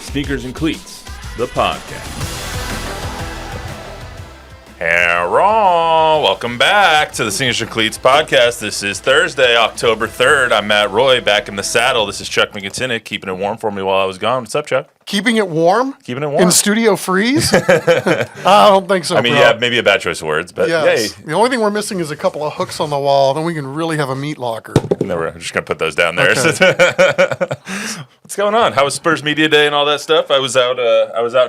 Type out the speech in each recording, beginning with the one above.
Sneakers and Cleats, the podcast. Hello, welcome back to the Sneakers and Cleats podcast. This is Thursday, October 3rd. I'm Matt Roy, back in the saddle. This is Chuck McIntyre, keeping it warm for me while I was gone. What's up, Chuck? Keeping it warm? Keeping it warm. In studio freeze? I don't think so, I mean, bro. yeah, maybe a bad choice of words, but yes. yay. The only thing we're missing is a couple of hooks on the wall, then we can really have a meat locker. No, we're just going to put those down there. Okay. What's going on? How was Spurs Media Day and all that stuff? I was out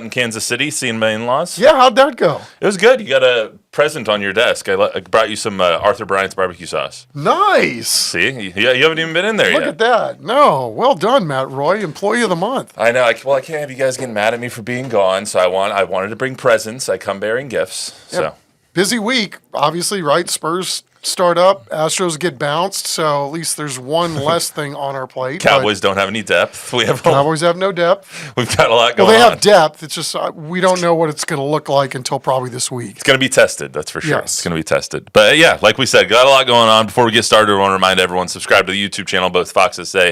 in Kansas City seeing my in-laws. Yeah, how'd that go? It was good. You got a present on your desk. I brought you some Arthur Bryant's barbecue sauce. Nice. See? Yeah, you haven't even been in there yet. Look at that. No, well done, Matt Roy, Employee of the Month. I know. I can't have you guys getting mad at me for being gone, so I wanted to bring presents. I come bearing gifts. So Yep. Busy week, obviously, right? Spurs start up, Astros get bounced, so at least there's one less thing on our plate. Cowboys don't have any depth. Cowboys have no depth. We've got a lot going on. Well, they have depth. It's just we don't know what it's going to look like until probably this week. It's going to be tested, that's for sure. Yes. It's going to be tested. But yeah, like we said, got a lot going on. Before we get started, I want to remind everyone, subscribe to the YouTube channel, both Fox SA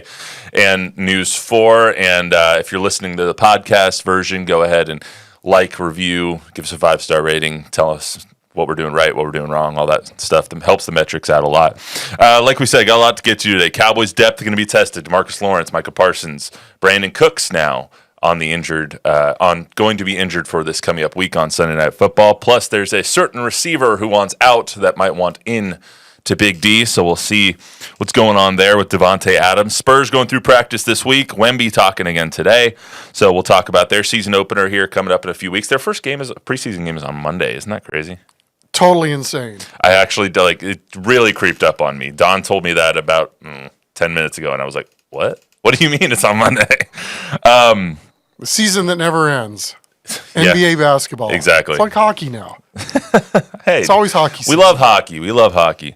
and News 4. And if you're listening to the podcast version, go ahead and like, review, give us a 5-star rating, tell us what we're doing right, what we're doing wrong, all that stuff that helps the metrics out a lot. Like we said, got a lot to get to today. Cowboys depth going to be tested. Demarcus Lawrence, Micah Parsons, Brandin Cooks now on the injured, going to be injured for this coming up week on Sunday Night Football. Plus, there's a certain receiver who wants out that might want in to Big D, so we'll see what's going on there with Davante Adams. Spurs going through practice this week. Wemby talking again today, so we'll talk about their season opener here coming up in a few weeks. Their first preseason game is on Monday. Isn't that crazy? Totally insane. I actually, it really creeped up on me. Don told me that about 10 minutes ago, and I was like, what? What do you mean it's on Monday? The season that never ends. NBA basketball. Exactly. It's like hockey now. Hey, it's always hockey season. We love hockey.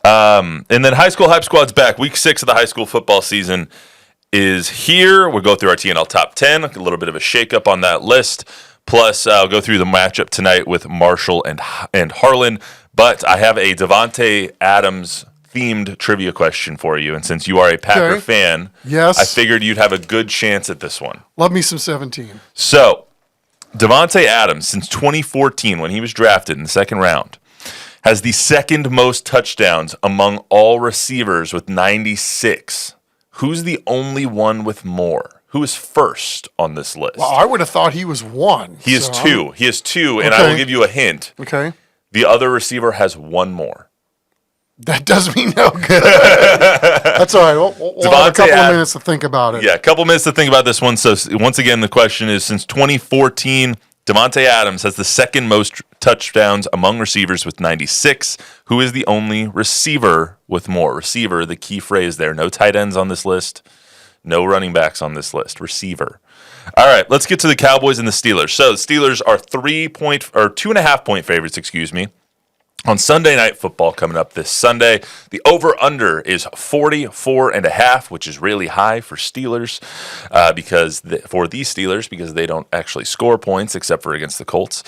And then High School Hype Squad's back. Week 6 of the high school football season is here. We'll go through our TNL Top 10, a little bit of a shakeup on that list. Plus, I'll go through the matchup tonight with Marshall and Harlan. But I have a Davante Adams themed trivia question for you. And since you are a Packer fan, yes, I figured you'd have a good chance at this one. Love me some 17. So, Davante Adams, since 2014, when he was drafted in the second round, has the second most touchdowns among all receivers with 96. Who's the only one with more? Who is first on this list? Well, I would have thought he was one. He is two. He is two, and I will give you a hint. Okay. The other receiver has one more. That does me no good. That's all right. We'll have a couple of minutes to think about it. Yeah, a couple minutes to think about this one. So, once again, the question is, since 2014, Davante Adams has the second most touchdowns among receivers with 96. Who is the only receiver with more? Receiver, the key phrase there. No tight ends on this list. No running backs on this list. Receiver. All right, let's get to the Cowboys and the Steelers. So, the Steelers are 2.5 point favorites, on Sunday Night Football coming up this Sunday. The over-under is 44.5, which is really high for Steelers, because they don't actually score points except for against the Colts.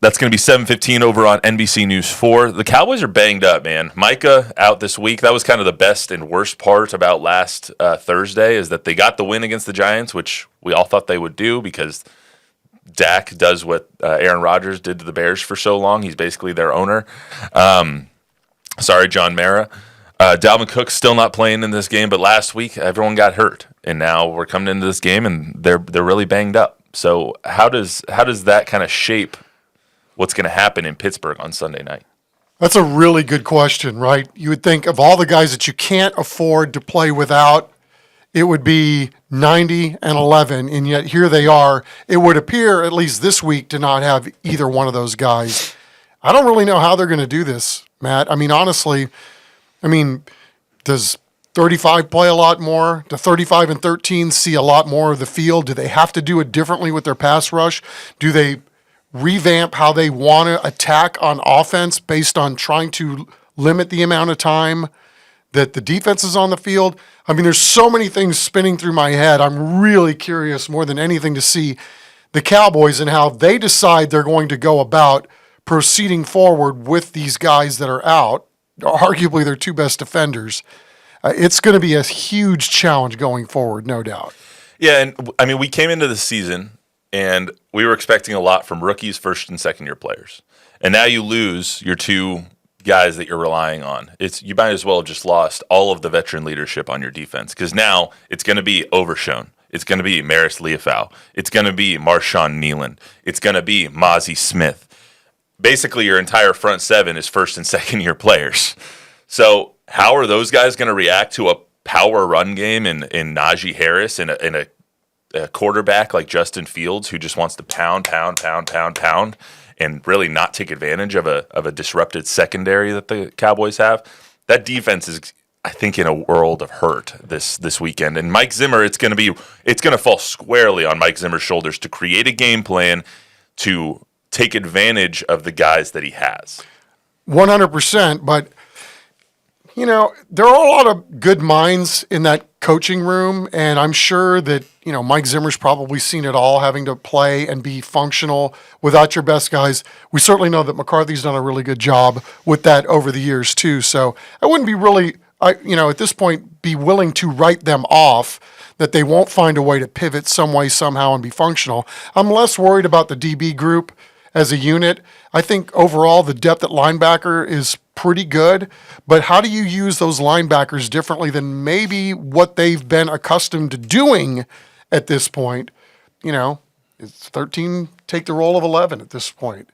That's going to be 7:15 over on NBC News 4. The Cowboys are banged up, man. Micah out this week. That was kind of the best and worst part about last Thursday, is that they got the win against the Giants, which we all thought they would do because Dak does what Aaron Rodgers did to the Bears for so long. He's basically their owner. Sorry, John Mara. Dalvin Cook's still not playing in this game, but last week everyone got hurt, and now we're coming into this game and they're really banged up. So how does that kind of shape what's going to happen in Pittsburgh on Sunday night? That's a really good question, right? You would think of all the guys that you can't afford to play without, it would be 90 and 11, and yet here they are. It would appear, at least this week, to not have either one of those guys. I don't really know how they're going to do this, Matt. I mean, honestly, does 35 play a lot more? Do 35 and 13 see a lot more of the field? Do they have to do it differently with their pass rush? Do they revamp how they want to attack on offense based on trying to limit the amount of time that the defense is on the field? I mean, there's so many things spinning through my head. I'm really curious more than anything to see the Cowboys and how they decide they're going to go about proceeding forward with these guys that are out, arguably their two best defenders. It's going to be a huge challenge going forward, no doubt. Yeah, and I mean, we came into the season and we were expecting a lot from rookies, first and second year players. And now you lose your two guys that you're relying on. You might as well have just lost all of the veteran leadership on your defense, because now it's going to be Overshown. It's going to be Maris Liufau. It's going to be Marshawn Nealon. It's going to be Mozzie Smith. Basically, your entire front seven is first and second year players. So how are those guys going to react to a power run game in Najee Harris and a quarterback like Justin Fields, who just wants to pound, and really not take advantage of a disrupted secondary that the Cowboys have? That defense is, I think, in a world of hurt this weekend. And Mike Zimmer, it's going to fall squarely on Mike Zimmer's shoulders to create a game plan to take advantage of the guys that he has. 100%, but there are a lot of good minds in that coaching room, and I'm sure that, Mike Zimmer's probably seen it all, having to play and be functional without your best guys. We certainly know that McCarthy's done a really good job with that over the years too. So I wouldn't be really, at this point, be willing to write them off that they won't find a way to pivot some way, somehow, and be functional. I'm less worried about the DB group as a unit. I think overall the depth at linebacker is pretty good, but how do you use those linebackers differently than maybe what they've been accustomed to doing at this point? It's 13 take the role of 11 at this point.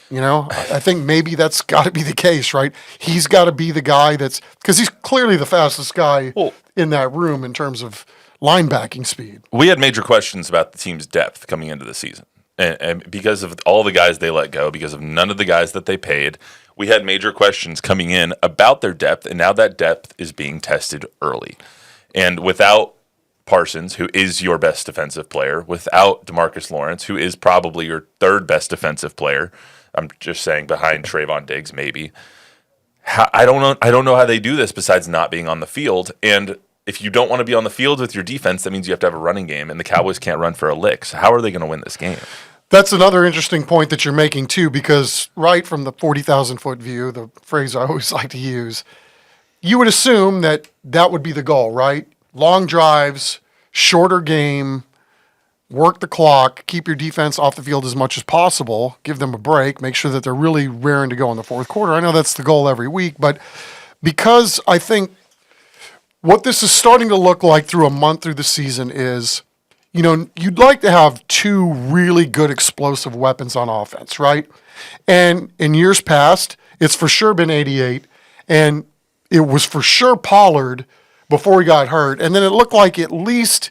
I think maybe that's got to be the case, right? He's got to be the guy because he's clearly the fastest guy in that room in terms of linebacking speed. We had major questions about the team's depth coming into the season. And because of all the guys they let go, because of none of the guys that they paid, we had major questions coming in about their depth, and now that depth is being tested early. And without Parsons, who is your best defensive player, without Demarcus Lawrence, who is probably your third best defensive player, I'm just saying behind Trayvon Diggs maybe, I don't know how they do this besides not being on the field. And if you don't want to be on the field with your defense, that means you have to have a running game, and the Cowboys can't run for a lick. So how are they going to win this game? That's another interesting point that you're making, too, because right from the 40,000-foot view, the phrase I always like to use, you would assume that would be the goal, right? Long drives, shorter game, work the clock, keep your defense off the field as much as possible, give them a break, make sure that they're really raring to go in the fourth quarter. I know that's the goal every week, but because I think what this is starting to look like through a month through the season is, you'd like to have two really good explosive weapons on offense, right? And in years past, it's for sure been 88, and it was for sure Pollard before he got hurt. And then it looked like at least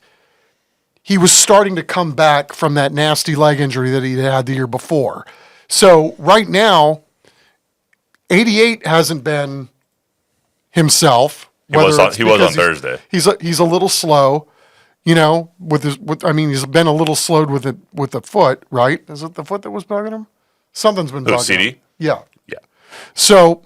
he was starting to come back from that nasty leg injury that he had the year before. So right now, 88 hasn't been himself. He was on Thursday. He's a little slow. He's been a little slowed with the foot, right? Is it the foot that was bugging him? Something's been bugging him. CD? Yeah. Yeah. So,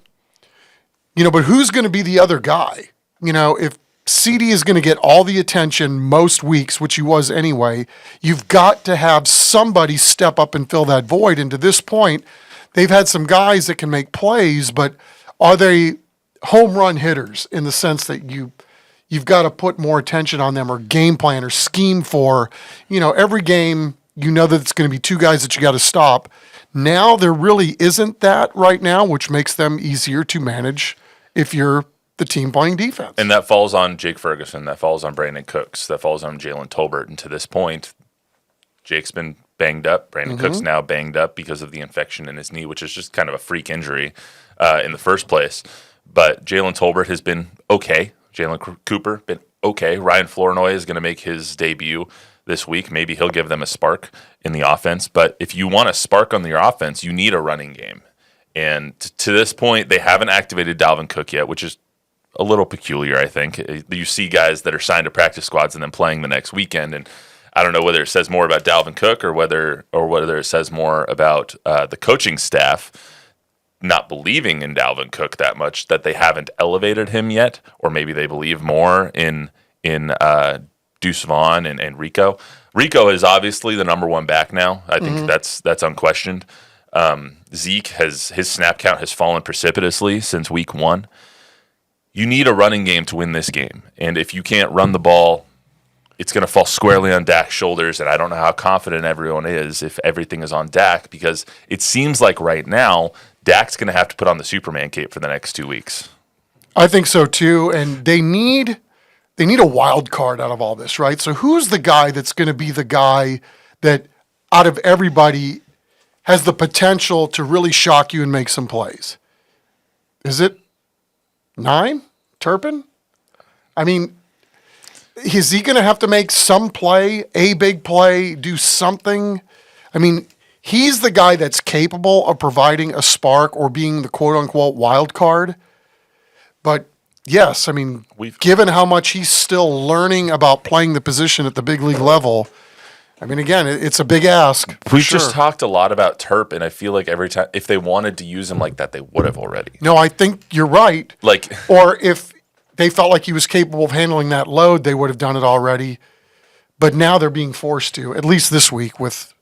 but who's going to be the other guy? If CD is going to get all the attention most weeks, which he was anyway, you've got to have somebody step up and fill that void. And to this point, they've had some guys that can make plays, but are they home run hitters in the sense that you've got to put more attention on them or game plan or scheme for, every game, that it's going to be two guys that you got to stop. Now there really isn't that right now, which makes them easier to manage if you're the team playing defense. And that falls on Jake Ferguson. That falls on Brandin Cooks. That falls on Jalen Tolbert. And to this point, Jake's been banged up. Brandin Cooks now banged up because of the infection in his knee, which is just kind of a freak injury in the first place. But Jalen Tolbert has been okay. Jalen Cooper, been okay. Ryan Flournoy is going to make his debut this week. Maybe he'll give them a spark in the offense. But if you want a spark on your offense, you need a running game. And to this point, they haven't activated Dalvin Cook yet, which is a little peculiar, I think. You see guys that are signed to practice squads and then playing the next weekend, and I don't know whether it says more about Dalvin Cook or whether it says more about the coaching staff not believing in Dalvin Cook that much, that they haven't elevated him yet, or maybe they believe more in Deuce Vaughn and Rico. Rico is obviously the number one back now. I think that's unquestioned. Zeke his snap count has fallen precipitously since week 1. You need a running game to win this game. And if you can't run the ball it's going to fall squarely on Dak's shoulders, and I don't know how confident everyone is if everything is on Dak, because it seems like right now Dak's going to have to put on the Superman cape for the next 2 weeks. I think so too, and they need a wild card out of all this, right? So who's the guy that's going to be the guy that out of everybody has the potential to really shock you and make some plays? Is it 9? Turpin? I mean, is he going to have to make some play, a big play, do something? I mean, he's the guy that's capable of providing a spark or being the quote-unquote wild card. But yes, I mean, given how much he's still learning about playing the position at the big league level, I mean, again, it's a big ask. We've just talked a lot about Turp, and I feel like every time, if they wanted to use him like that, they would have already. No, I think you're right. Like, or if they felt like he was capable of handling that load, they would have done it already. But now they're being forced to, at least this week, with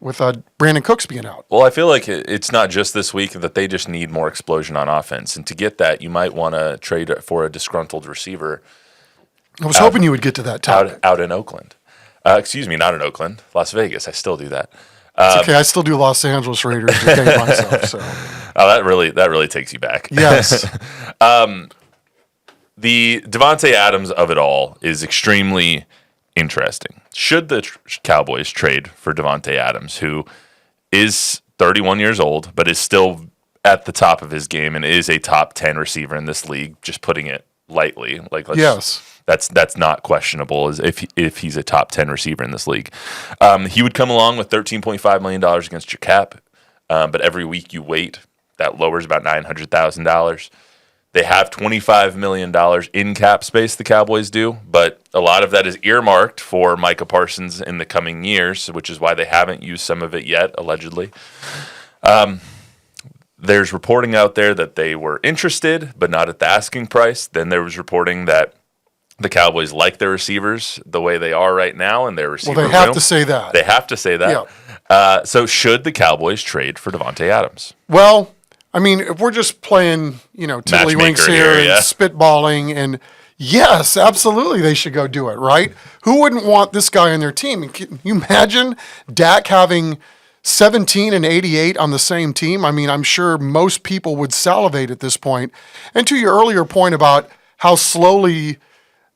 Brandin Cooks being out. Well, I feel like it's not just this week that they just need more explosion on offense. And to get that, you might want to trade for a disgruntled receiver. I was hoping you would get to that topic. Out in Oakland. Excuse me, not in Oakland. Las Vegas. I still do that. It's okay. I still do Los Angeles Raiders to pay myself. So. Oh, that really takes you back. Yes. The Davante Adams of it all is extremely interesting. Should the Cowboys trade for Davante Adams, who is 31 years old, but is still at the top of his game and is a top 10 receiver in this league, just putting it lightly. Yes. That's not questionable as if he's a top 10 receiver in this league. He would come along with $13.5 million against your cap, but every week you wait, that lowers about $900,000. They have $25 million in cap space, the Cowboys do, but a lot of that is earmarked for Micah Parsons in the coming years, which is why they haven't used some of it yet, allegedly. There's reporting out there that they were interested, but not at the asking price. Then there was reporting that the Cowboys like their receivers the way they are right now, and their receiver Well, they have to say that. They have to say that. Yeah. So should the Cowboys trade for Davante Adams? Well, I mean, if we're just playing, tiddlywinks here and spitballing, and yes, absolutely, they should go do it, right? Who wouldn't want this guy on their team? Can you imagine Dak having 17 and 88 on the same team? I mean, I'm sure most people would salivate at this point. And to your earlier point about how slowly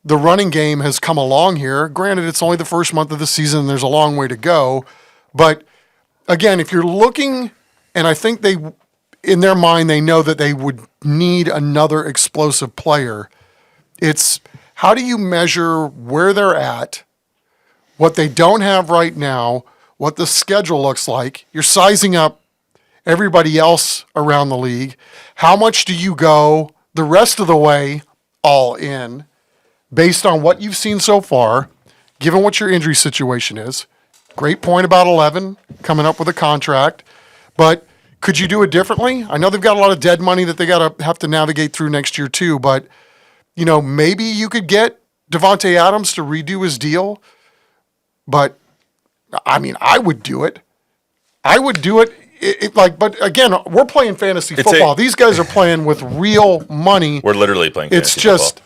the running game has come along here, granted, it's only the first month of the season, and there's a long way to go. But again, if you're looking, and I think in their mind, they know that they would need another explosive player. It's how do you measure where they're at, what they don't have right now, what the schedule looks like. You're sizing up everybody else around the league. How much do you go the rest of the way all in based on what you've seen so far, given what your injury situation is? Great point about 11 coming up with a contract, but could you do it differently? I know they've got a lot of dead money that they have to navigate through next year too, but maybe you could get Davante Adams to redo his deal. But I mean, I would do it. But again, we're playing fantasy football. These guys are playing with real money. We're literally playing fantasy football.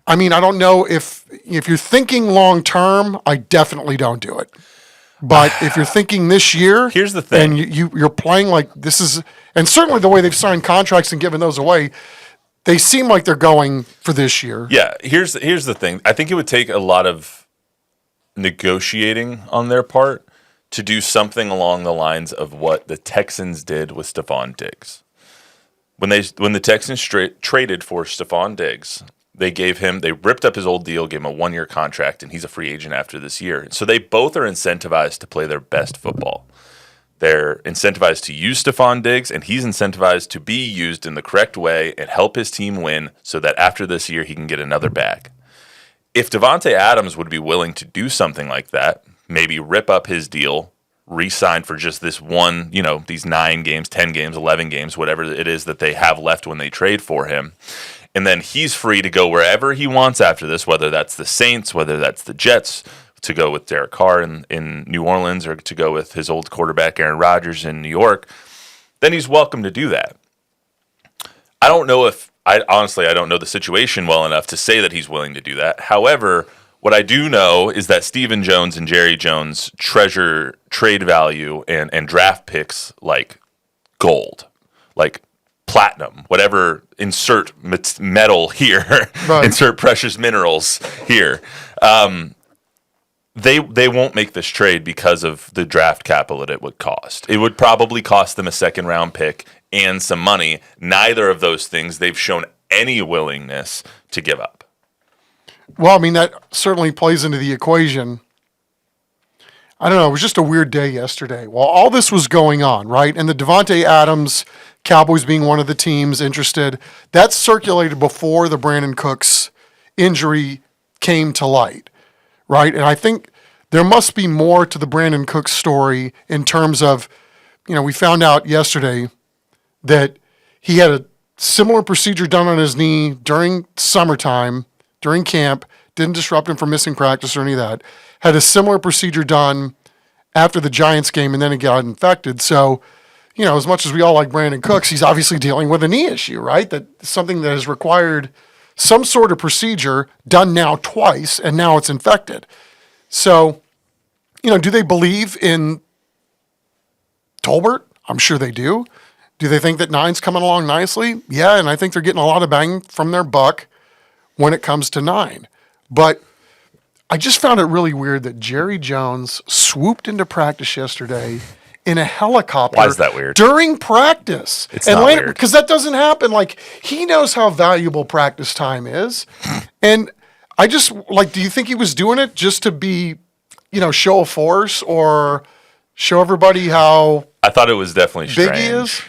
I mean, I don't know if you're thinking long term, I definitely don't do it. But if you're thinking this year, here's the thing, and you're playing like this is, and certainly the way they've signed contracts and given those away, they seem like they're going for this year. Yeah, here's the thing. I think it would take a lot of negotiating on their part to do something along the lines of what the Texans did with Stephon Diggs. When the Texans traded for Stephon Diggs, they ripped up his old deal, gave him a 1-year contract, and he's a free agent after this year. So they both are incentivized to play their best football. They're incentivized to use Stephon Diggs, and he's incentivized to be used in the correct way and help his team win so that after this year he can get another bag. If Davante Adams would be willing to do something like that, maybe rip up his deal, re-sign for just this one, these 9 games, 10 games, 11 games, whatever it is that they have left when they trade for him, and then he's free to go wherever he wants after this, whether that's the Saints, whether that's the Jets, to go with Derek Carr in New Orleans, or to go with his old quarterback Aaron Rodgers in New York, then he's welcome to do that. I don't know if I don't know the situation well enough to say that he's willing to do that. However, what I do know is that Stephen Jones and Jerry Jones treasure trade value and draft picks like gold, like platinum, whatever, insert metal here, right. Insert precious minerals here. They won't make this trade because of the draft capital that it would cost. It would probably cost them a second-round pick and some money. Neither of those things they've shown any willingness to give up. Well, I mean, that certainly plays into the equation. I don't know. It was just a weird day yesterday. While all this was going on, right, and the Davante Adams, Cowboys being one of the teams interested, that circulated before the Brandin Cooks injury came to light, right? And I think there must be more to the Brandin Cooks story in terms of, we found out yesterday that he had a similar procedure done on his knee during summertime, during camp, didn't disrupt him from missing practice or any of that, had a similar procedure done after the Giants game, and then he got infected. So, as much as we all like Brandin Cooks, he's obviously dealing with a knee issue, right? That's something that has required some sort of procedure done now twice, and now it's infected. So, do they believe in Tolbert? I'm sure they do. Do they think that 9's coming along nicely? Yeah, and I think they're getting a lot of bang from their buck when it comes to 9. But I just found it really weird that Jerry Jones swooped into practice yesterday in a helicopter. Why is that weird? During practice. It's not weird. Because that doesn't happen. Like, he knows how valuable practice time is. And I just, do you think he was doing it just to be, show a force or show everybody how I thought it was definitely strange. Big he is?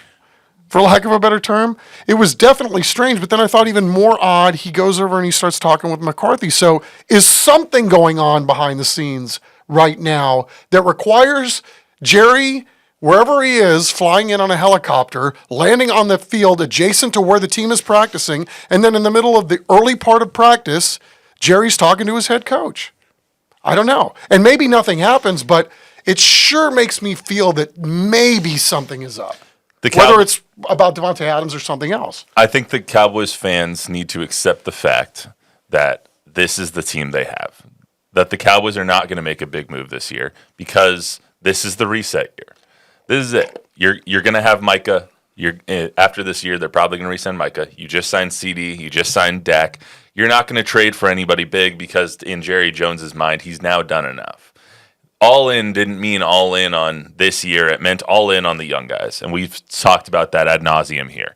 For lack of a better term. It was definitely strange, but then I thought even more odd, he goes over and he starts talking with McCarthy. So is something going on behind the scenes right now that requires Jerry, wherever he is, flying in on a helicopter, landing on the field adjacent to where the team is practicing, and then in the middle of the early part of practice, Jerry's talking to his head coach? I don't know. And maybe nothing happens, but it sure makes me feel that maybe something is up. Whether it's about Davante Adams or something else. I think the Cowboys fans need to accept the fact that this is the team they have. That the Cowboys are not going to make a big move this year because this is the reset year. This is it. You're going to have Micah. After this year, they're probably going to re-sign Micah. You just signed CD. You just signed Dak. You're not going to trade for anybody big because in Jerry Jones's mind, he's now done enough. All in didn't mean all in on this year. It meant all in on the young guys. And we've talked about that ad nauseum here.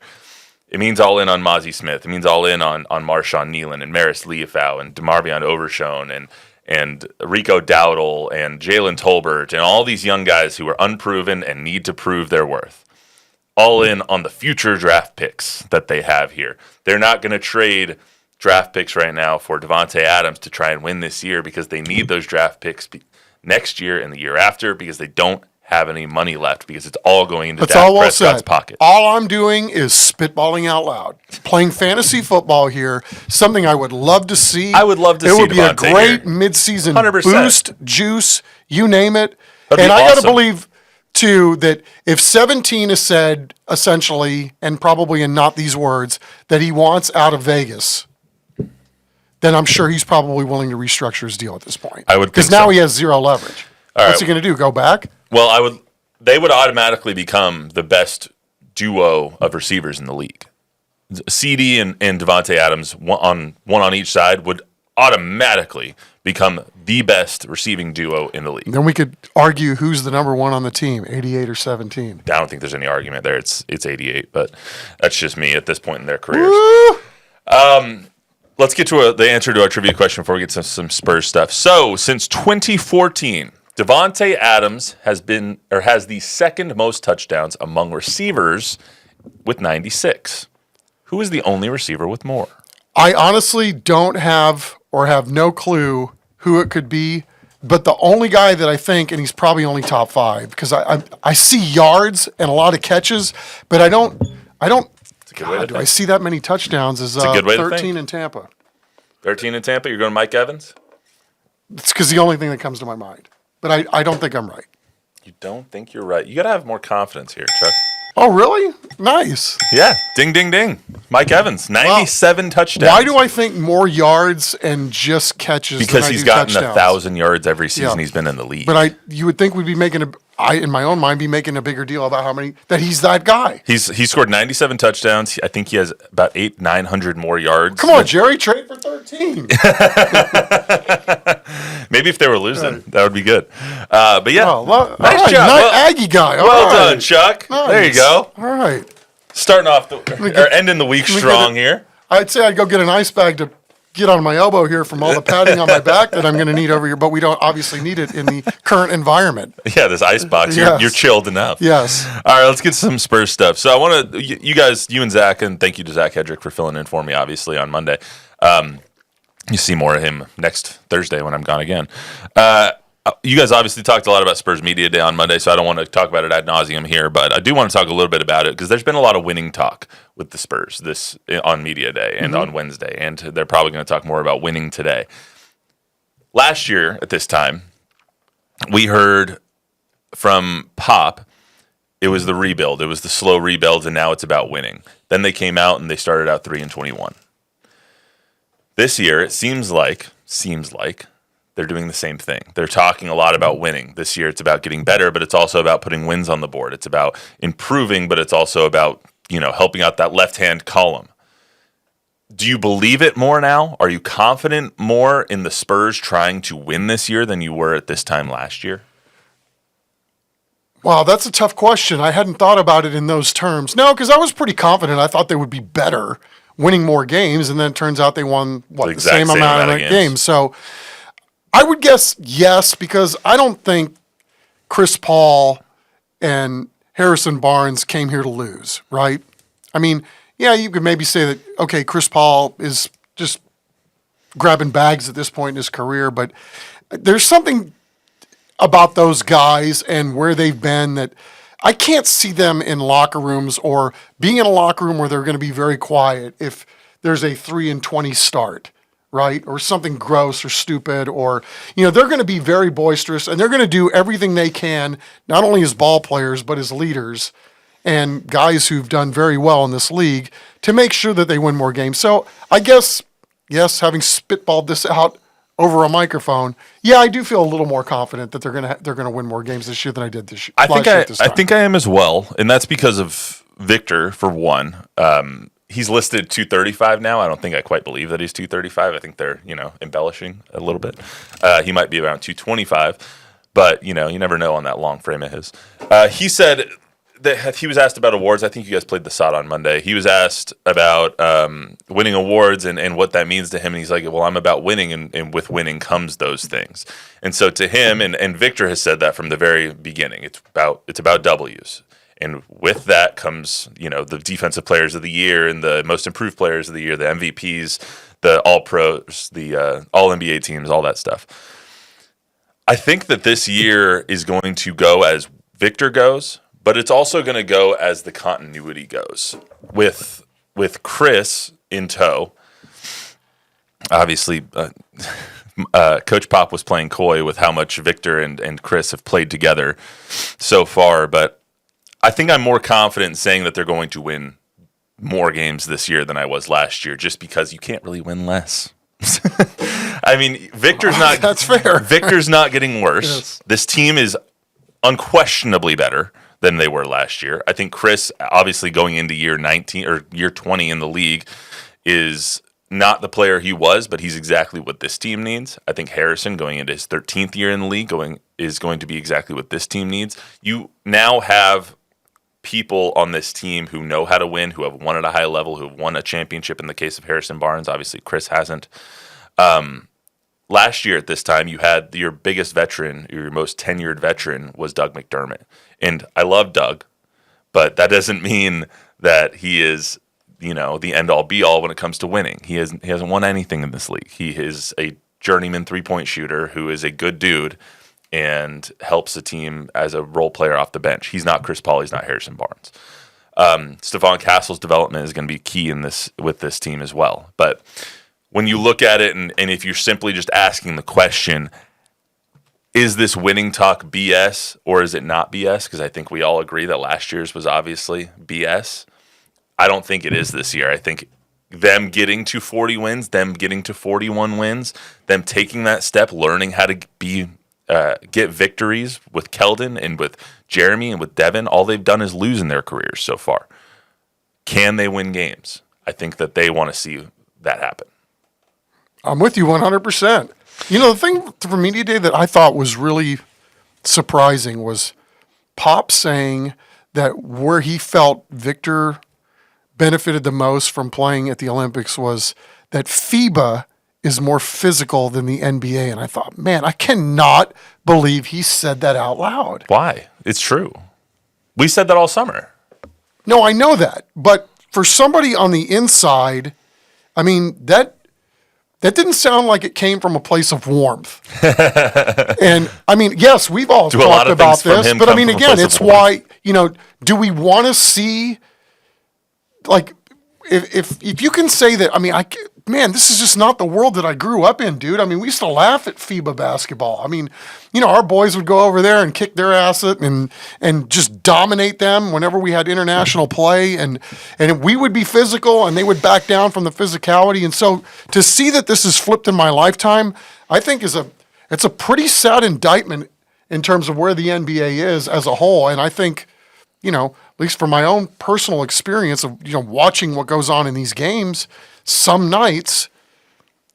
It means all in on Mozzie Smith. It means all in on Marshawn Nealon and Maris Leafau and DeMarvion Overshone and Rico Dowdle and Jalen Tolbert and all these young guys who are unproven and need to prove their worth. All in on the future draft picks that they have here. They're not going to trade draft picks right now for Davante Adams to try and win this year because they need those draft picks next year and the year after because they don't have any money left because it's all going into Dak Prescott's pocket. All I'm doing is spitballing out loud, playing fantasy football here, something I would love to see. I would love to see It would be Davante a great here. midseason 100%. boost, juice, you name it. That'd And be I got to awesome. believe, too, that if 17 is said, essentially, and probably in not these words, that he wants out of Vegas, then I'm sure he's probably willing to restructure his deal at this point. I would think because now so. he has zero leverage. All What's right. he going to do? Go back? Well, they would automatically become the best duo of receivers in the league. CD and Davante Adams, one on each side, would automatically become the best receiving duo in the league. Then we could argue who's the number one on the team, 88 or 17. I don't think there's any argument there. It's 88, but that's just me at this point in their careers. Woo! Let's get to the answer to our trivia question before we get to some Spurs stuff. So, since 2014, Davante Adams has the second most touchdowns among receivers with 96. Who is the only receiver with more? I honestly don't have or have no clue who it could be, but the only guy that I think, and he's probably only top 5, because I see yards and a lot of catches, but I don't. God, do I see that many touchdowns as a good way to 13 think. in Tampa? 13 in Tampa. You're going Mike Evans? It's because the only thing that comes to my mind. But I don't think I'm right. You don't think you're right. You got to have more confidence here, Chuck. Oh, really? Nice. Yeah, ding, ding, ding. Mike Evans, 97 touchdowns. Why do I think more yards and just catches? Because than he's I do gotten touchdowns? 1,000 yards every season Yeah. he's been in the league. But you would think we'd be making in my own mind, be making a bigger deal about that he's that guy. He scored 97 touchdowns. I think he has about 900 more yards. Come on, Jerry, trade for 13. Maybe if they were losing, that would be good. But yeah, Nice job. Aggie guy. All well right. done, Chuck. Nice. There you go. All right. Starting off ending the week strong here. I'd say I'd go get an ice bag to get on my elbow here from all the padding on my back that I'm going to need over here, but we don't obviously need it in the current environment. Yeah, this ice box. Yes. You're chilled enough. Yes. All right, let's get some Spurs stuff. So I want to, you guys, you and Zach, and thank you to Zach Hedrick for filling in for me, obviously, on Monday. You see more of him next Thursday when I'm gone again. You guys obviously talked a lot about Spurs Media Day on Monday, so I don't want to talk about it ad nauseum here, but I do want to talk a little bit about it because there's been a lot of winning talk with the Spurs on Media Day and on Wednesday, and they're probably going to talk more about winning today. Last year at this time, we heard from Pop, it was the rebuild. It was the slow rebuild, and now it's about winning. Then they came out and they started out 3-21. This year, it seems like they're doing the same thing. They're talking a lot about winning. This year, it's about getting better, but it's also about putting wins on the board. It's about improving, but it's also about, helping out that left-hand column. Do you believe it more now? Are you confident more in the Spurs trying to win this year than you were at this time last year? Wow, that's a tough question. I hadn't thought about it in those terms. No, because I was pretty confident. I thought they would be better, winning more games, and then it turns out they won, the same amount of games. So I would guess yes, because I don't think Chris Paul and Harrison Barnes came here to lose, right? I mean, yeah, you could maybe say that, okay, Chris Paul is just grabbing bags at this point in his career, but there's something about those guys and where they've been that I can't see them in locker rooms or being in a locker room where they're going to be very quiet if there's a 3-20 start, right? Or something gross or stupid, or, they're going to be very boisterous and they're going to do everything they can, not only as ball players, but as leaders and guys who've done very well in this league to make sure that they win more games. So I guess, yes, having spitballed this out over a microphone, yeah, I do feel a little more confident that they're gonna win more games this year than I did this year. I think I am as well, and that's because of Victor for one. He's listed 235 now. I don't think I quite believe that he's 235. I think they're embellishing a little bit. He might be around 225, but you never know on that long frame of his. He said that he was asked about awards. I think you guys played the SOT on Monday. He was asked about winning awards and what that means to him. And he's like, well, I'm about winning, and with winning comes those things. And so to him, and Victor has said that from the very beginning, it's about W's. And with that comes, the defensive players of the year and the most improved players of the year, the MVPs, the All-Pros, the All-NBA teams, all that stuff. I think that this year is going to go as Victor goes, but it's also going to go as the continuity goes. With Chris in tow, obviously, Coach Pop was playing coy with how much Victor and Chris have played together so far, but I think I'm more confident in saying that they're going to win more games this year than I was last year, just because you can't really win less. I mean, Victor's not. That's fair. Victor's not getting worse. Yes. This team is unquestionably better than they were last year. I think Chris, obviously going into year 19 or year 20 in the league, is not the player he was, but he's exactly what this team needs. I think Harrison, going into his 13th year in the league, is going to be exactly what this team needs. You now have people on this team who know how to win, who have won at a high level, who have won a championship in the case of Harrison Barnes. Obviously, Chris hasn't. Last year at this time, you had your biggest veteran, your most tenured veteran was Doug McDermott. And I love Doug, but that doesn't mean that he is, the end-all, be-all when it comes to winning. He hasn't won anything in this league. He is a journeyman three-point shooter who is a good dude and helps the team as a role player off the bench. He's not Chris Paul. He's not Harrison Barnes. Stephon Castle's development is going to be key with this team as well. But when you look at it, and if you're simply just asking the question, is this winning talk BS or is it not BS? Because I think we all agree that last year's was obviously BS. I don't think it is this year. I think them getting to 40 wins, them getting to 41 wins, them taking that step, learning how to get victories with Keldon and with Jeremy and with Devin, all they've done is lose in their careers so far. Can they win games? I think that they want to see that happen. I'm with you 100%. The thing for Media Day that I thought was really surprising was Pop saying that where he felt Victor benefited the most from playing at the Olympics was that FIBA is more physical than the NBA. And I thought, man, I cannot believe he said that out loud. Why? It's true. We said that all summer. No, I know that. But for somebody on the inside, I mean, that didn't sound like it came from a place of warmth. And I mean, yes, we've all talked about this, but I mean, again, it's why, do we want to see, like, if you can say that, I mean, man, this is just not the world that I grew up in, dude. I mean, we used to laugh at FIBA basketball. I mean, our boys would go over there and kick their ass and just dominate them whenever we had international play, and we would be physical and they would back down from the physicality. And so to see that this is flipped in my lifetime, I think it's a pretty sad indictment in terms of where the NBA is as a whole. And I think, at least from my own personal experience of, watching what goes on in these games, some nights,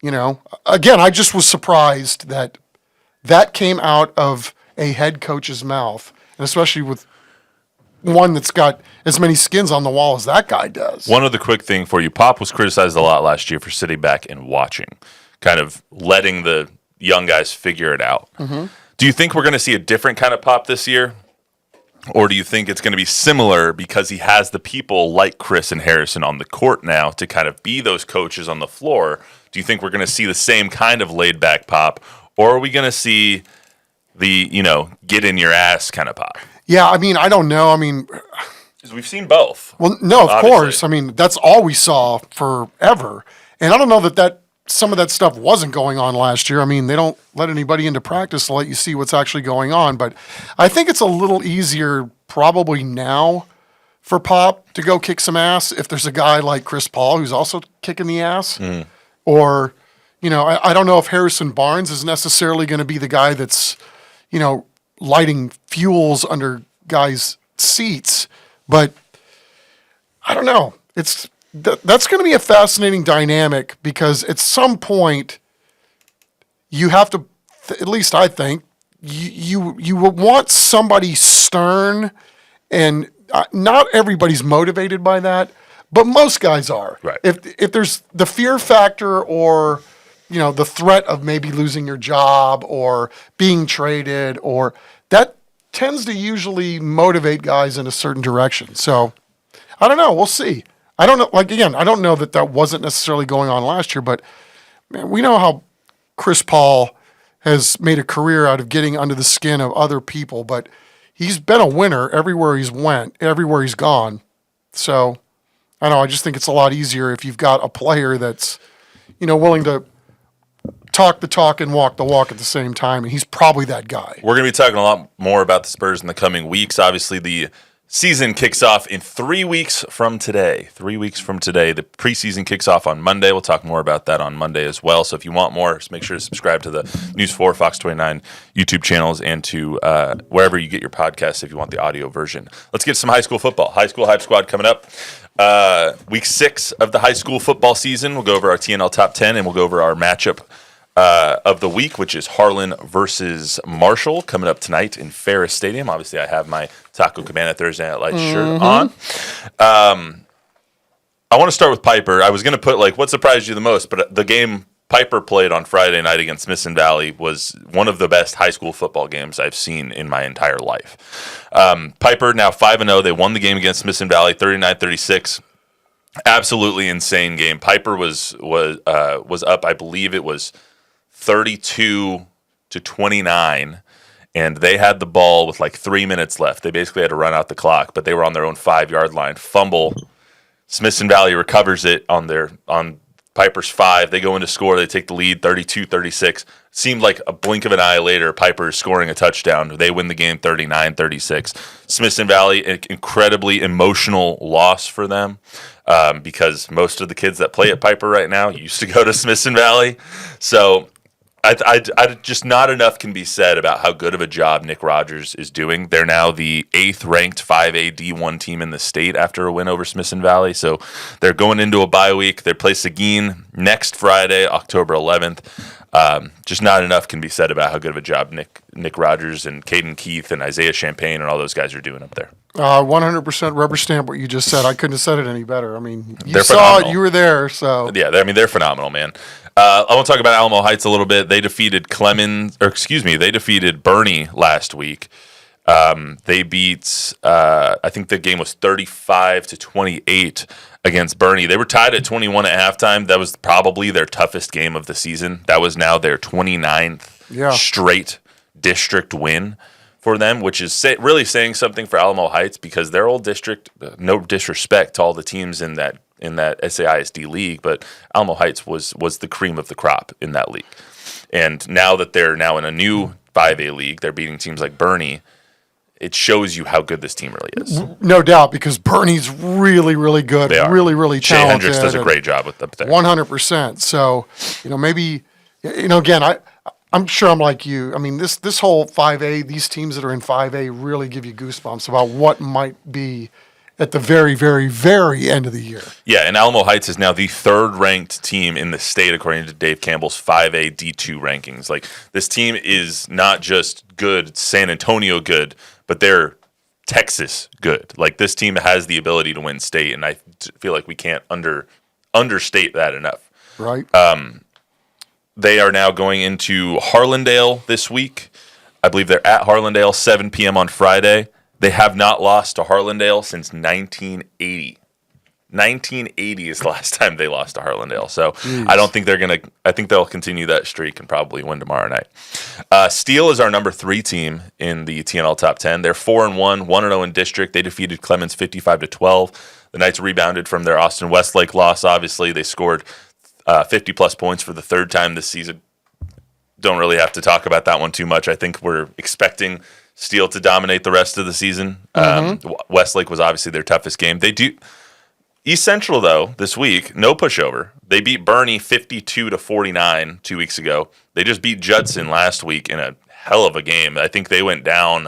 again, I just was surprised that came out of a head coach's mouth, and especially with one that's got as many skins on the wall as that guy does. One other quick thing for you. Pop was criticized a lot last year for sitting back and watching, kind of letting the young guys figure it out. Mm-hmm. Do you think we're going to see a different kind of Pop this year? Or do you think it's going to be similar because he has the people like Chris and Harrison on the court now to kind of be those coaches on the floor? Do you think we're going to see the same kind of laid-back Pop? Or are we going to see the, get in your ass kind of Pop? Yeah, I mean, I don't know. I mean, because we've seen both. Well, no, of course. I mean, that's all we saw forever. And I don't know that some of that stuff wasn't going on last year. I mean, they don't let anybody into practice to let you see what's actually going on. But I think it's a little easier probably now for Pop to go kick some ass if there's a guy like Chris Paul who's also kicking the ass. Mm. Or, I don't know if Harrison Barnes is necessarily going to be the guy that's, lighting fuels under guys' seats. But I don't know. That's going to be a fascinating dynamic because at some point you have to, at least I think, you want somebody stern, and not everybody's motivated by that, but most guys are. Right. If there's the fear factor or, the threat of maybe losing your job or being traded, or that tends to usually motivate guys in a certain direction. So I don't know. We'll see. I don't know. Like, again, I don't know that wasn't necessarily going on last year, but man, we know how Chris Paul has made a career out of getting under the skin of other people, but he's been a winner everywhere everywhere he's gone. So I don't know. I just think it's a lot easier if you've got a player that's, willing to talk the talk and walk the walk at the same time, and he's probably that guy. We're going to be talking a lot more about the Spurs in the coming weeks. Obviously, the season kicks off in 3 weeks from today. 3 weeks from today. The preseason kicks off on Monday. We'll talk more about that on Monday as well. So if you want more, just make sure to subscribe to the News 4, Fox 29 YouTube channels and to wherever you get your podcasts if you want the audio version. Let's get some high school football. High School Hype Squad coming up. Week 6 of the high school football season. We'll go over our TNL Top 10, and we'll go over our matchup of the week, which is Harlan versus Marshall, coming up tonight in Ferris Stadium. Obviously, I have my Taco Cabana Thursday Night Lights shirt on. I want to start with Piper. I was going to put, what surprised you the most, but the game Piper played on Friday night against Smithson Valley was one of the best high school football games I've seen in my entire life. Piper now 5-0. They won the game against Smithson Valley 39-36. Absolutely insane game. Piper was up, I believe it was 32-29, and they had the ball with 3 minutes left. They basically had to run out the clock, but they were on their own 5-yard line. Fumble. Smithson Valley recovers it on Piper's 5. They go into score. They take the lead 32-36. Seemed like a blink of an eye later, Piper is scoring a touchdown. They win the game 39-36. Smithson Valley, an incredibly emotional loss for them because most of the kids that play at Piper right now used to go to Smithson Valley. So I just not enough can be said about how good of a job Nick Rogers is doing. They're now the 8th ranked 5A D1 team in the state after a win over Smithson Valley. So they're going into a bye week. They play Seguin next Friday, October 11th. Just not enough can be said about how good of a job Nick Rogers and Caden Keith and Isaiah Champagne and all those guys are doing up there. 100% rubber stamp what you just said. I couldn't have said it any better. I mean, you They're saw phenomenal. it, you were there. So Yeah, they're phenomenal, man. I want to talk about Alamo Heights a little bit. They defeated they defeated Bernie last week. They beat, I think the game was 35-28 against Bernie. They were tied at 21 at halftime. That was probably their toughest game of the season. That was now their 29th straight district win for them, which is really saying something for Alamo Heights because their old district, no disrespect to all the teams in that SAISD league, but Alamo Heights was the cream of the crop in that league. And now that they're now in a new 5A league, they're beating teams like Bernie. It shows you how good this team really is. no doubt, because Bernie's really, really good, They are. really, really Shea talented. Hendricks does a great job with up there. 100%. So, maybe, again, I'm sure I'm like you. I mean, this whole 5A, these teams that are in 5A really give you goosebumps about what might be at the very, very, very end of the year. Yeah, and Alamo Heights is now the 3rd ranked team in the state according to Dave Campbell's 5A D2 rankings. Like, this team is not just good, San Antonio good, but they're Texas good. Like, this team has the ability to win state, and I feel like we can't understate that enough. Right. They are now going into Harlandale this week. I believe they're at Harlandale, 7 p.m. on Friday. They have not lost to Harlandale since 1980. 1980 is the last time they lost to Harlandale. So I don't think I think they'll continue that streak and probably win tomorrow night. Steele is our number 3 team in the TNL top 10. They're 4-1, 1-0 in district. They defeated Clemens 55-12. The Knights rebounded from their Austin Westlake loss. Obviously, they scored 50 plus points for the 3rd time this season. Don't really have to talk about that one too much. I think we're expecting Steele to dominate the rest of the season. Westlake was obviously their toughest game. They do East Central, though, this week, no pushover. They beat Bernie 52-49 2 weeks ago. They just beat Judson last week in a hell of a game. I think they went down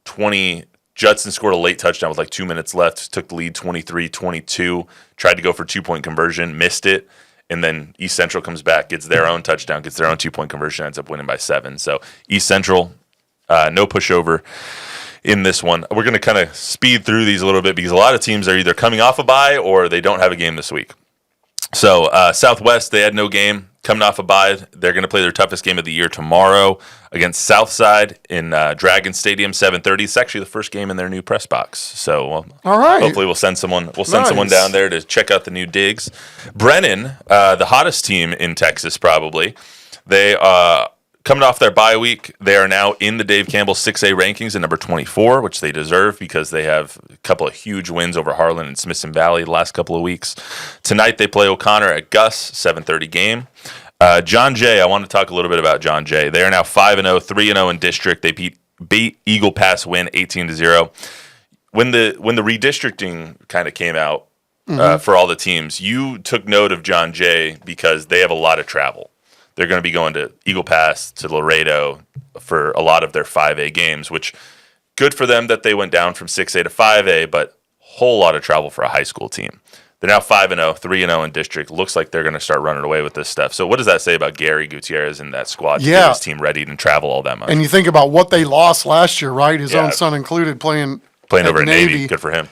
20. Judson scored a late touchdown with like 2 minutes left, took the lead 23-22, tried to go for 2-point conversion, missed it. And then East Central comes back, gets their own touchdown, gets their own 2-point conversion, ends up winning by 7. So East Central, no pushover in this one. We're going to kind of speed through these a little bit because a lot of teams are either coming off a bye or they don't have a game this week. So Southwest, they had no game coming off a bye. They're going to play their toughest game of the year tomorrow against Southside in Dragon Stadium, 7:30. It's actually the first game in their new press box. So all right. Hopefully we'll send someone someone down there to check out the new digs. Brennan, the hottest team in Texas probably. They coming off their bye week, they are now in the Dave Campbell 6A rankings at number 24, which they deserve because they have a couple of huge wins over Harlan and Smithson Valley the last couple of weeks. Tonight they play O'Connor at Gus, 7:30 game. John Jay, I want to talk a little bit about John Jay. They are now 5-0, 3-0 in district. They beat Eagle Pass, win 18-0. When the redistricting kind of came out for all the teams, you took note of John Jay because they have a lot of travel. They're going to be going to Eagle Pass, to Laredo for a lot of their 5A games, which good for them that they went down from 6A to 5A, but whole lot of travel for a high school team. They're now 5-0, 3-0 in district. Looks like they're going to start running away with this stuff. So what does that say about Gary Gutierrez and that squad to get his team ready and travel all that much? And you think about what they lost last year, right? His own son included playing over at Navy. Good for him.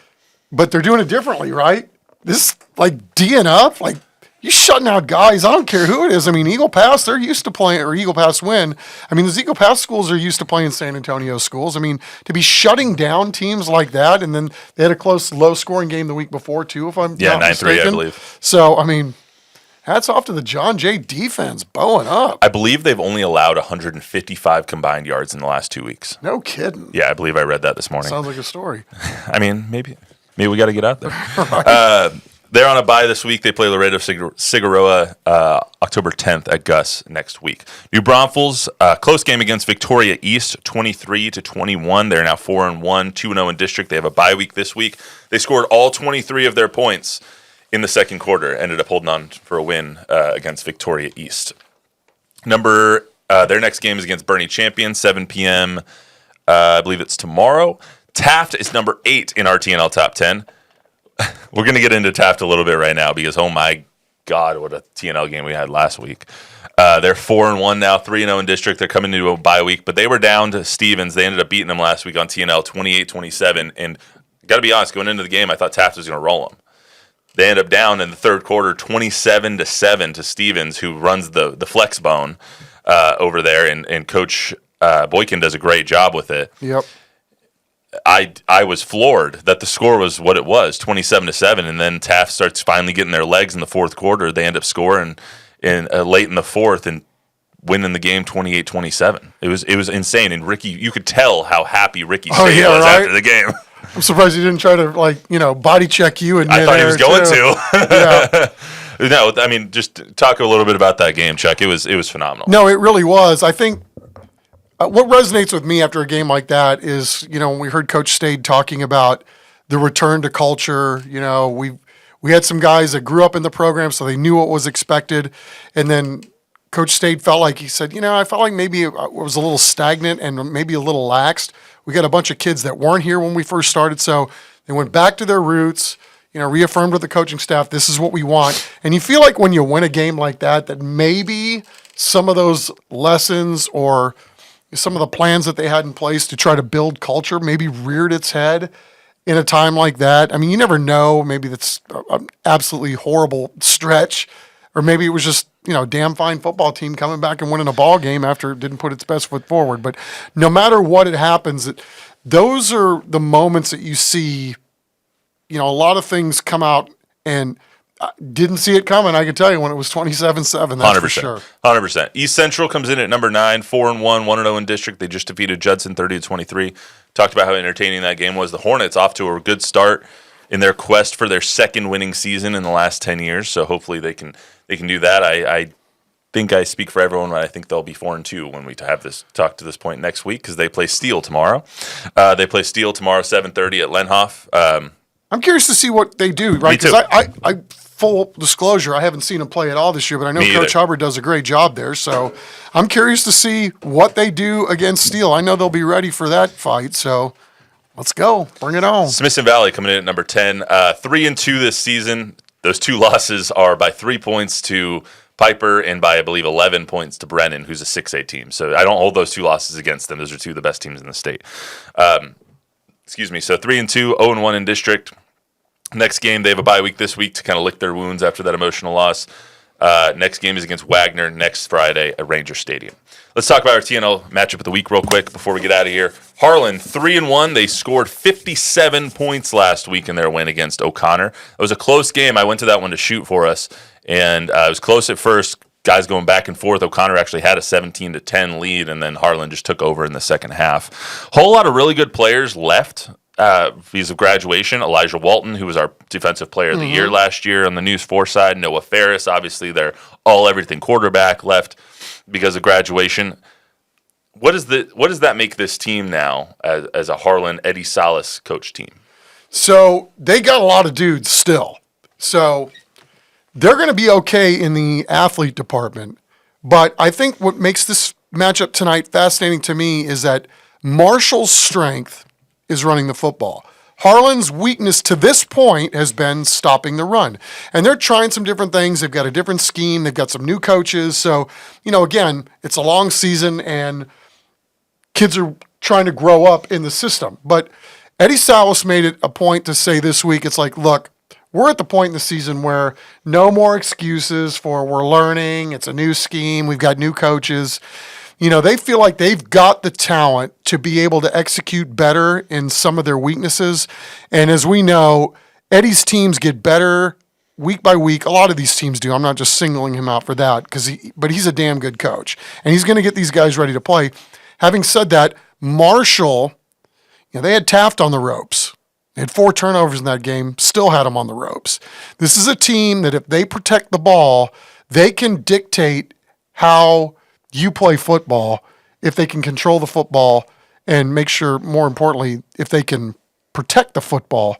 But they're doing it differently, right? This, like, D'ing up, like, you're shutting out guys. I don't care who it is. I mean, Eagle Pass, they're used to playing, or Eagle Pass win. I mean, those Eagle Pass schools are used to playing San Antonio schools. I mean, to be shutting down teams like that, and then they had a close, low-scoring game the week before, too, if I'm not 9-3, mistaken. I believe. So, I mean, hats off to the John Jay defense, bowing up. I believe they've only allowed 155 combined yards in the last 2 weeks. No kidding. Yeah, I believe I read that this morning. Sounds like a story. I mean, maybe we got to get out there. They're on a bye this week. They play Laredo Figueroa October 10th at Gus next week. New Braunfels, close game against Victoria East, 23-21. They're now 4-1, 2-0 in district. They have a bye week this week. They scored all 23 of their points in the second quarter. Ended up holding on for a win against Victoria East. Their next game is against Bernie Champion, 7 p.m. I believe it's tomorrow. Taft is number 8 in our TNL Top 10. We're going to get into Taft a little bit right now because, oh my God, what a TNL game we had last week. They're 4-1 now, 3-0 in district. They're coming into a bye week, but they were down to Stevens. They ended up beating them last week on TNL 28-27. And got to be honest, going into the game, I thought Taft was going to roll them. They end up down in the third quarter 27-7 to Stevens, who runs the flex bone over there. And Coach Boykin does a great job with it. Yep. I was floored that the score was what it was, 27-7, and then Taft starts finally getting their legs in the fourth quarter. They end up scoring late in the fourth and winning the game 28-27. It was insane, and Ricky, you could tell how happy Ricky was after the game. I'm surprised he didn't try to body check you. I thought he was going to. Yeah. No, I mean, just talk a little bit about that game, Chuck. It was phenomenal. No, it really was. I think. What resonates with me after a game like that is, when we heard Coach Stade talking about the return to culture, we had some guys that grew up in the program, so they knew what was expected. And then Coach Stade felt like, he said, I felt like maybe it was a little stagnant and maybe a little laxed. We got a bunch of kids that weren't here when we first started, so they went back to their roots, reaffirmed with the coaching staff, this is what we want. And you feel like when you win a game like that maybe some of those lessons or some of the plans that they had in place to try to build culture maybe reared its head in a time like that. I mean, you never know. Maybe that's an absolutely horrible stretch, or maybe it was just, damn fine football team coming back and winning a ball game after it didn't put its best foot forward. But no matter what happens, those are the moments that you see, a lot of things come out and didn't see it coming, I can tell you, when it was 27-7, that's 100%, for sure. 100%. East Central comes in at number 9, 4-1, 1-0 in district. They just defeated Judson 30-23. Talked about how entertaining that game was. The Hornets off to a good start in their quest for their second winning season in the last 10 years, so hopefully they can do that. I think I speak for everyone when I think they'll be 4-2 when we have this talk to this point next week, because they play Steele tomorrow. They play Steele tomorrow, 7:30 at Lenhoff. I'm curious to see what they do, right? Because I full disclosure, I haven't seen him play at all this year, but I know Coach Hubbard does a great job there. So I'm curious to see what they do against Steele. I know they'll be ready for that fight. So let's go. Bring it on. Smithson Valley coming in at number 10. 3-2 this season. Those 2 losses are by 3 points to Piper and by, I believe, 11 points to Brennan, who's a 6A team. So I don't hold those 2 losses against them. Those are 2 of the best teams in the state. So 3-2, 0-1 in district. Next game, they have a bye week this week to kind of lick their wounds after that emotional loss. Next game is against Wagner next Friday at Ranger Stadium. Let's talk about our TNL matchup of the week real quick before we get out of here. Harlan, 3-1. They scored 57 points last week in their win against O'Connor. It was a close game. I went to that one to shoot for us, and it was close at first. Guys going back and forth. O'Connor actually had a 17-10 lead, and then Harlan just took over in the second half. Whole lot of really good players left because of graduation. Elijah Walton, who was our defensive player of the year last year on the News 4 side. Noah Ferris, obviously their all-everything quarterback, left because of graduation. What does that make this team now as a Harlan Eddie Salas coach team? So they got a lot of dudes still. So they're going to be okay in the athlete department. But I think what makes this matchup tonight fascinating to me is that Marshall's strength is running the football. Harlan's weakness to this point has been stopping the run. And they're trying some different things. They've got a different scheme. They've got some new coaches. So, again, it's a long season and kids are trying to grow up in the system. But Eddie Salas made it a point to say this week, it's like, look, we're at the point in the season where no more excuses for we're learning. It's a new scheme. We've got new coaches. They feel like they've got the talent to be able to execute better in some of their weaknesses. And as we know, Eddie's teams get better week by week. A lot of these teams do. I'm not just singling him out for that, but he's a damn good coach. And he's going to get these guys ready to play. Having said that, Marshall, they had Taft on the ropes. They had 4 turnovers in that game, still had them on the ropes. This is a team that if they protect the ball, they can dictate how you play football if they can control the football and make sure, more importantly, if they can protect the football.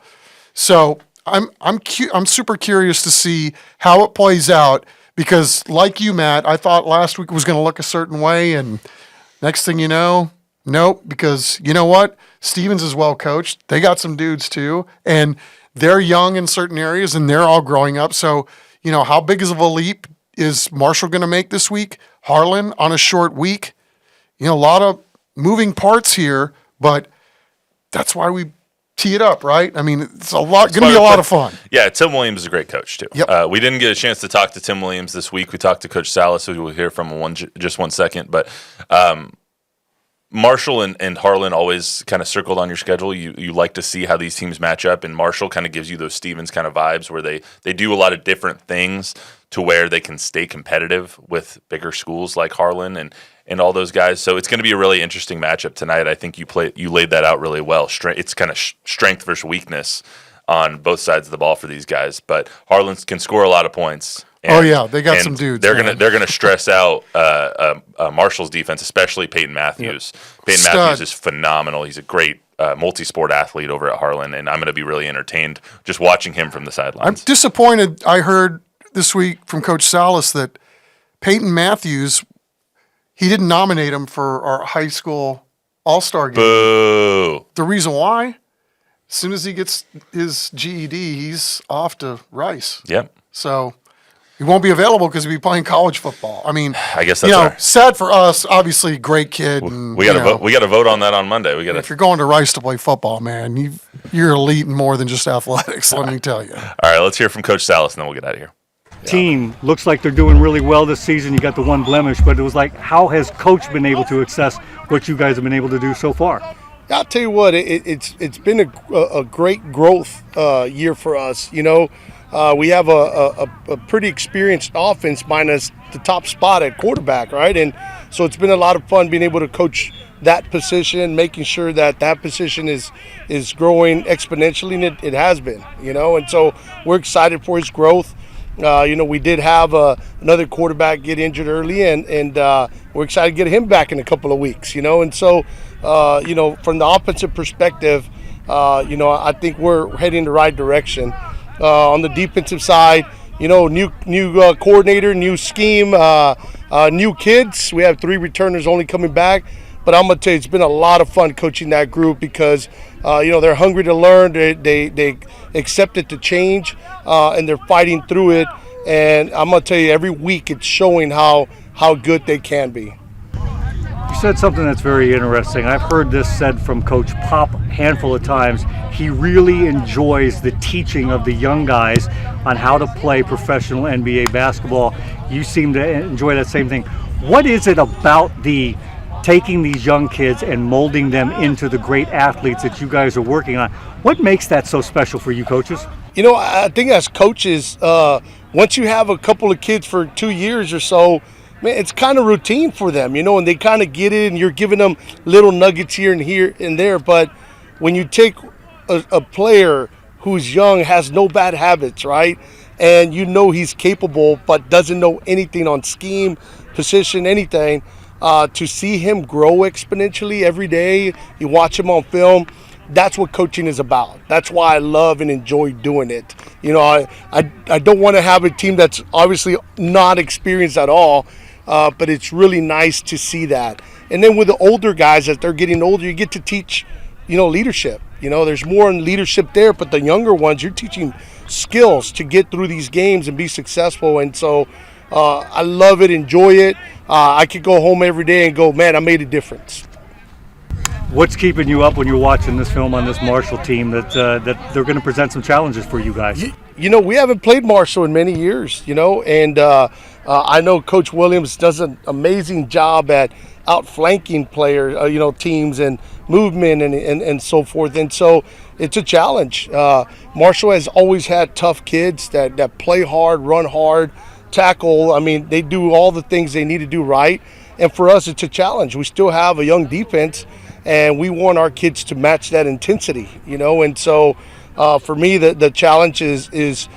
So I'm super curious to see how it plays out because, like you, Matt, I thought last week it was going to look a certain way, and next thing you know, nope, because you know what? Stevens is well coached. They got some dudes too, and they're young in certain areas, and they're all growing up. So, how big of a leap is Marshall going to make this week? Harlan on a short week? A lot of moving parts here, but that's why we tee it up, right? I mean, it's going to be a lot of fun. Yeah, Tim Williams is a great coach too. Yep. We didn't get a chance to talk to Tim Williams this week. We talked to Coach Salas, who we'll hear from in just one second. But Marshall and Harlan always kind of circled on your schedule. You like to see how these teams match up, and Marshall kind of gives you those Stevens kind of vibes where they do a lot of different things to where they can stay competitive with bigger schools like Harlan and all those guys. So it's going to be a really interesting matchup tonight. I think you laid that out really well. It's kind of strength versus weakness on both sides of the ball for these guys. But Harlan can score a lot of points. They got some dudes. They're gonna stress out Marshall's defense, especially Peyton Matthews. Yep. Peyton Matthews is phenomenal. He's a great multi-sport athlete over at Harlan, and I'm going to be really entertained just watching him from the sidelines. I'm disappointed. I heard this week from Coach Salas that Peyton Matthews, he didn't nominate him for our high school all-star game. Boo. The reason why? As soon as he gets his GED, he's off to Rice. Yep. So he won't be available because he'll be playing college football. I mean, I guess that's sad for us. Obviously, great kid. And, we got to vote. We got to vote on that on Monday. If you're going to Rice to play football, man, you're elite in more than just athletics. Let me tell you. All right, let's hear from Coach Salas, and then we'll get out of here. Team looks like they're doing really well this season. You got the one blemish, but it was like, how has Coach been able to assess what you guys have been able to do so far? I'll tell you what, it's been a great growth year for us. We have a pretty experienced offense minus the top spot at quarterback, right? And so it's been a lot of fun being able to coach that position, making sure that position is growing exponentially, and it has been, and so we're excited for his growth. We did have another quarterback get injured early, and we're excited to get him back in a couple of weeks, and so, from the offensive perspective, I think we're heading the right direction. On the defensive side, new coordinator, new scheme, new kids. We have 3 returners only coming back. But I'm going to tell you, it's been a lot of fun coaching that group because, they're hungry to learn. They accepted the change, and they're fighting through it. And I'm going to tell you, every week it's showing how good they can be. You said something that's very interesting. I've heard this said from Coach Pop a handful of times. He really enjoys the teaching of the young guys on how to play professional NBA basketball. You seem to enjoy that same thing. What is it about taking these young kids and molding them into the great athletes that you guys are working on? What makes that so special for you coaches? I think as coaches, once you have a couple of kids for 2 years or so, man, it's kind of routine for them, and they kind of get it, and you're giving them little nuggets here and there. But when you take a player who's young, has no bad habits, right, and he's capable but doesn't know anything on scheme, position, anything, to see him grow exponentially every day, you watch him on film, that's what coaching is about. That's why I love and enjoy doing it. I don't want to have a team that's obviously not experienced at all, but it's really nice to see that. And then with the older guys, as they're getting older, you get to teach, leadership. There's more in leadership there, but the younger ones, you're teaching skills to get through these games and be successful. And so I love it, enjoy it. I could go home every day and go, man, I made a difference. What's keeping you up when you're watching this film on this Marshall team that they're going to present some challenges for you guys? We haven't played Marshall in many years, and I know Coach Williams does an amazing job at outflanking players, teams and movement and so forth. And so it's a challenge. Marshall has always had tough kids that play hard, run hard, tackle. I mean, they do all the things they need to do right. And for us, it's a challenge. We still have a young defense, and we want our kids to match that intensity, And so for me, the challenge is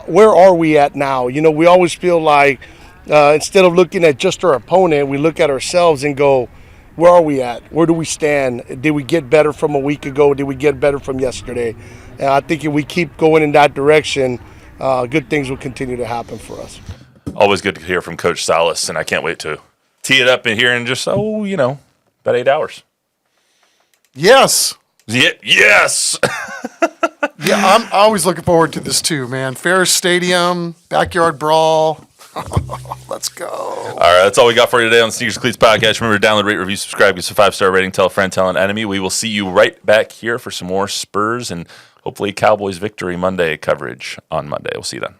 where are we at now? We always feel like instead of looking at just our opponent, we look at ourselves and go, where are we at? Where do we stand? Did we get better from a week ago? Did we get better from yesterday? And I think if we keep going in that direction, good things will continue to happen for us. Always good to hear from Coach Salas, and I can't wait to tee it up in here in just, about 8 hours. Yes. Yes. Yeah, I'm always looking forward to this too, man. Ferris Stadium, backyard brawl. Let's go. All right, that's all we got for you today on the Sneakers Cleats podcast. Remember to download, rate, review, subscribe, give us a 5-star rating, tell a friend, tell an enemy. We will see you right back here for some more Spurs and hopefully Cowboys victory Monday coverage on Monday. We'll see you then.